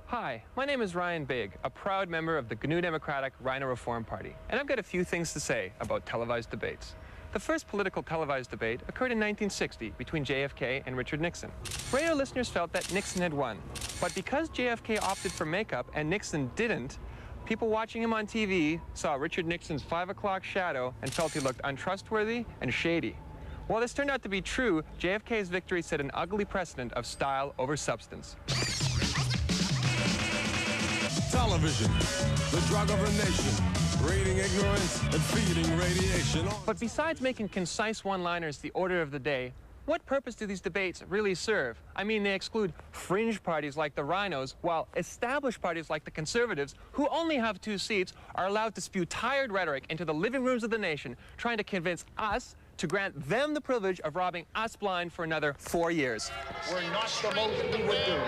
Hi, my name is Ryan Big, a proud member of the GNU Democratic Rhino Reform Party, and I've got a few things to say about televised debates. The first political televised debate occurred in 1960 between JFK and Richard Nixon. Radio listeners felt that Nixon had won, but because JFK opted for makeup and Nixon didn't, people watching him on TV saw Richard Nixon's 5 o'clock shadow and felt he looked untrustworthy and shady. While this turned out to be true, JFK's victory set an ugly precedent of style over substance. Television, the drug of a nation, breeding ignorance and feeding radiation. But besides making concise one-liners the order of the day, what purpose do these debates really serve? I mean, they exclude fringe parties like the Rhinos, while established parties like the Conservatives, who only have 2 seats, are allowed to spew tired rhetoric into the living rooms of the nation, trying to convince us to grant them the privilege of robbing us blind for another 4 years. We're not the most we would do.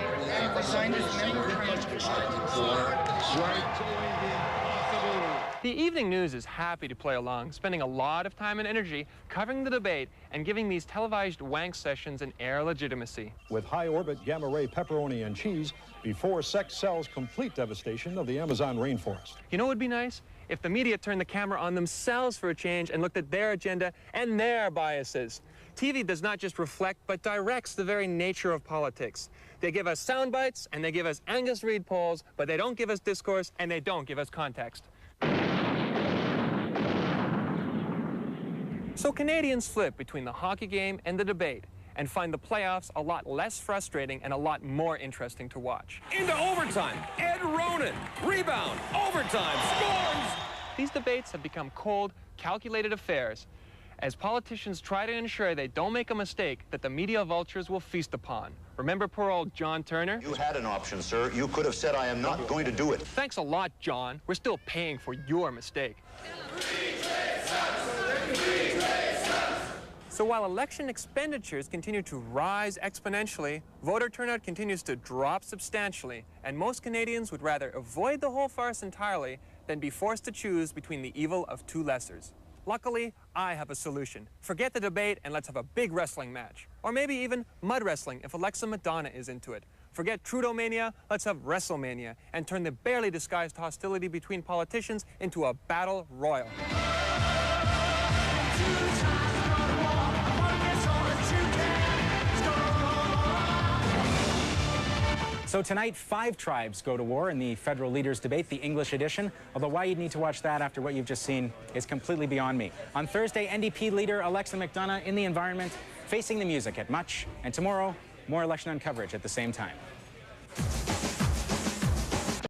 The evening news is happy to play along, spending a lot of time and energy covering the debate and giving these televised wank sessions an air of legitimacy. With high-orbit gamma-ray pepperoni and cheese before sex sells complete devastation of the Amazon rainforest. You know what would be nice? If the media turned the camera on themselves for a change and looked at their agenda and their biases. TV does not just reflect, but directs the very nature of politics. They give us sound bites and they give us Angus Reid polls, but they don't give us discourse and they don't give us context. So Canadians flip between the hockey game and the debate and find the playoffs a lot less frustrating and a lot more interesting to watch. Into overtime, Ed Ronan, rebound, overtime, scores! These debates have become cold, calculated affairs as politicians try to ensure they don't make a mistake that the media vultures will feast upon. Remember poor old John Turner? You had an option, sir. You could have said, I am not going to do it. Thanks a lot, John. We're still paying for your mistake. So while election expenditures continue to rise exponentially, voter turnout continues to drop substantially, and most Canadians would rather avoid the whole farce entirely than be forced to choose between the evil of 2 lessers. Luckily, I have a solution. Forget the debate and let's have a big wrestling match. Or maybe even mud wrestling if Alexa Madonna is into it. Forget Trudeau-mania, let's have WrestleMania and turn the barely disguised hostility between politicians into a battle royal. So tonight, 5 tribes go to war in the federal leaders' debate, the English edition. Although why you'd need to watch that after what you've just seen is completely beyond me. On Thursday, NDP leader Alexa McDonough in the environment, facing the music at Much. And tomorrow, more election coverage at the same time.